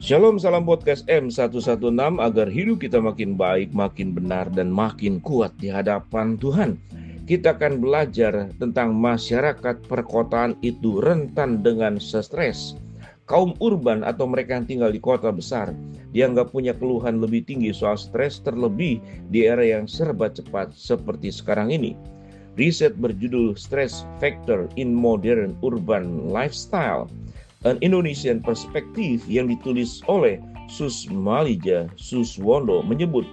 Shalom, salam podcast M116 agar hidup kita makin baik, makin benar, dan makin kuat di hadapan Tuhan. Kita akan belajar tentang masyarakat perkotaan itu rentan dengan stres. Kaum urban atau mereka yang tinggal di kota besar dianggap punya keluhan lebih tinggi soal stres, terlebih di era yang serba cepat seperti sekarang ini. Riset berjudul Stress Factor in Modern Urban Lifestyle, An Indonesian Perspective yang ditulis oleh Susmalija Suswondo menyebut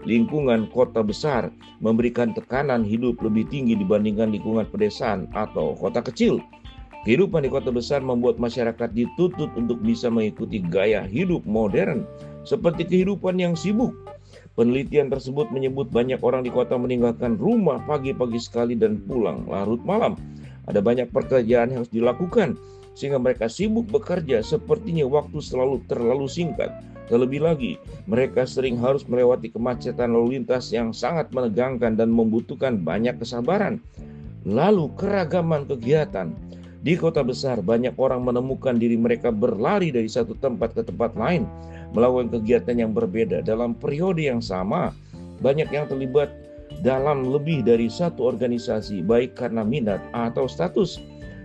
lingkungan kota besar memberikan tekanan hidup lebih tinggi dibandingkan lingkungan pedesaan atau kota kecil. Kehidupan di kota besar membuat masyarakat dituntut untuk bisa mengikuti gaya hidup modern seperti kehidupan yang sibuk. Penelitian tersebut menyebut banyak orang di kota meninggalkan rumah pagi-pagi sekali dan pulang larut malam. Ada banyak pekerjaan yang harus dilakukan sehingga mereka sibuk bekerja, sepertinya waktu terlalu singkat. Terlebih lagi, mereka sering harus melewati kemacetan lalu lintas yang sangat menegangkan dan membutuhkan banyak kesabaran. Lalu keragaman kegiatan. Di kota besar, banyak orang menemukan diri mereka berlari dari satu tempat ke tempat lain, melakukan kegiatan yang berbeda dalam periode yang sama. Banyak yang terlibat dalam lebih dari satu organisasi, baik karena minat atau status.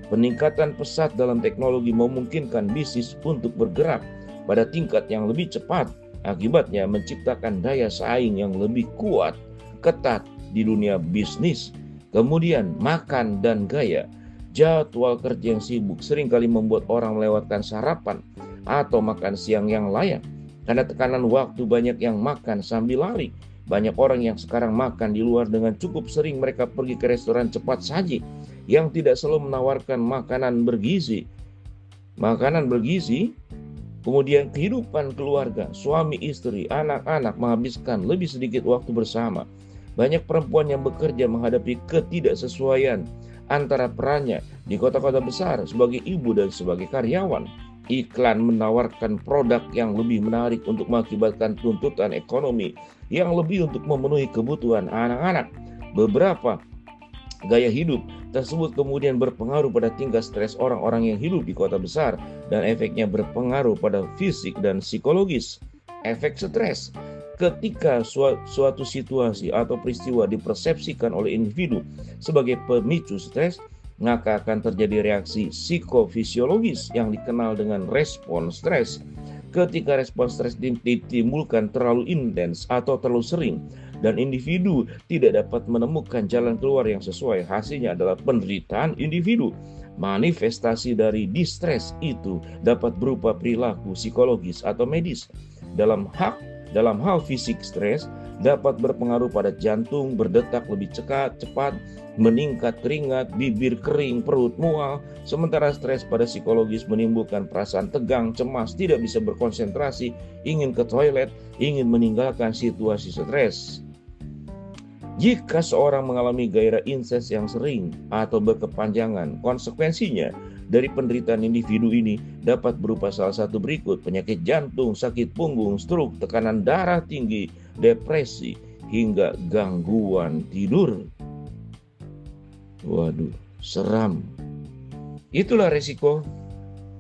Peningkatan pesat dalam teknologi memungkinkan bisnis untuk bergerak pada tingkat yang lebih cepat. Akibatnya menciptakan daya saing yang lebih kuat, ketat di dunia bisnis. Kemudian makan dan gaya. Jadwal kerja yang sibuk seringkali membuat orang melewatkan sarapan atau makan siang yang layak. Karena tekanan waktu, banyak yang makan sambil lari. Banyak orang yang sekarang makan di luar dengan cukup sering mereka pergi ke restoran cepat saji yang tidak selalu menawarkan makanan bergizi. Kemudian kehidupan keluarga, suami istri, anak-anak menghabiskan lebih sedikit waktu bersama. Banyak perempuan yang bekerja menghadapi ketidaksesuaian antara perannya di kota-kota besar sebagai ibu dan sebagai karyawan. Iklan menawarkan produk yang lebih menarik untuk mengakibatkan tuntutan ekonomi yang lebih untuk memenuhi kebutuhan anak-anak. Beberapa gaya hidup tersebut kemudian berpengaruh pada tingkat stres orang-orang yang hidup di kota besar dan efeknya berpengaruh pada fisik dan psikologis. Efek stres. Ketika suatu situasi atau peristiwa dipersepsikan oleh individu sebagai pemicu stres, maka akan terjadi reaksi psikofisiologis yang dikenal dengan respon stres. Ketika respon stres ditimbulkan terlalu intens atau terlalu sering dan individu tidak dapat menemukan jalan keluar yang sesuai, hasilnya adalah penderitaan individu. Manifestasi dari distres itu dapat berupa perilaku psikologis atau medis. Dalam hal fisik, stres dapat berpengaruh pada jantung berdetak lebih cepat, meningkat keringat, bibir kering, perut mual. Sementara stres pada psikologis menimbulkan perasaan tegang, cemas, tidak bisa berkonsentrasi, ingin ke toilet, ingin meninggalkan situasi stres. Jika seorang mengalami gairah incest yang sering atau berkepanjangan, konsekuensinya dari penderitaan individu ini dapat berupa salah satu berikut: penyakit jantung, sakit punggung, stroke, tekanan darah tinggi, depresi, hingga gangguan tidur. Waduh, seram. Itulah resiko,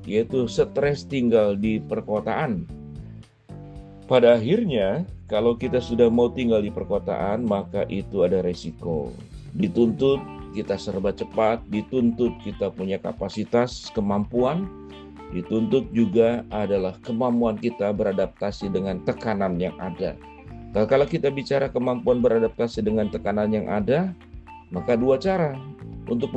yaitu stres tinggal di perkotaan. Pada akhirnya, kalau kita sudah mau tinggal di perkotaan, maka itu ada resiko. Dituntut kita serba cepat, dituntut kita punya kapasitas, kemampuan, dituntut juga adalah kemampuan kita beradaptasi dengan tekanan yang ada. Kalau kita bicara kemampuan beradaptasi dengan tekanan yang ada, maka dua cara untuk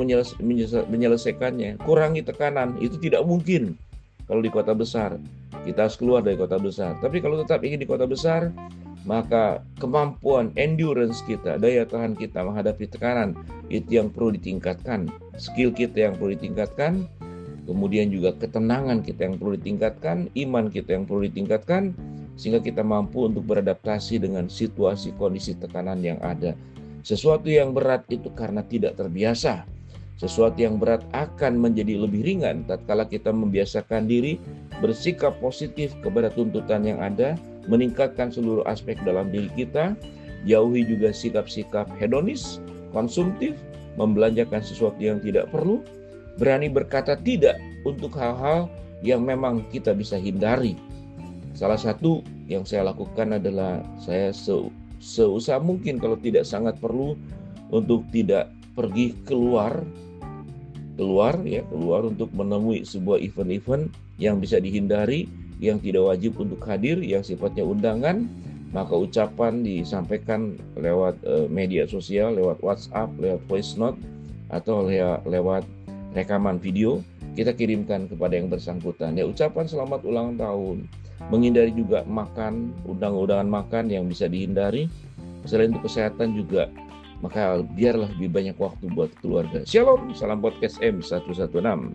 menyelesaikannya. Kurangi tekanan, itu tidak mungkin kalau di kota besar. Kita harus keluar dari kota besar. Tapi kalau tetap ingin di kota besar, maka kemampuan endurance kita, daya tahan kita menghadapi tekanan, itu yang perlu ditingkatkan. Skill kita yang perlu ditingkatkan, kemudian juga ketenangan kita yang perlu ditingkatkan, iman kita yang perlu ditingkatkan, sehingga kita mampu untuk beradaptasi dengan situasi kondisi tekanan yang ada. Sesuatu yang berat itu karena tidak terbiasa. Sesuatu yang berat akan menjadi lebih ringan tatkala kita membiasakan diri bersikap positif kepada tuntutan yang ada, meningkatkan seluruh aspek dalam diri kita, jauhi juga sikap-sikap hedonis, konsumtif, membelanjakan sesuatu yang tidak perlu, berani berkata tidak untuk hal-hal yang memang kita bisa hindari. Salah satu yang saya lakukan adalah saya seusaha mungkin, kalau tidak sangat perlu, untuk tidak pergi keluar untuk menemui sebuah event-event yang bisa dihindari, yang tidak wajib untuk hadir, yang sifatnya undangan. Maka ucapan disampaikan lewat media sosial, lewat WhatsApp, lewat voice note, atau lewat rekaman video, kita kirimkan kepada yang bersangkutan. Ya, ucapan selamat ulang tahun, menghindari juga makan, undang-undangan makan yang bisa dihindari. Selain itu kesehatan juga, maka biarlah lebih banyak waktu buat keluarga. Shalom, salam podcast M116.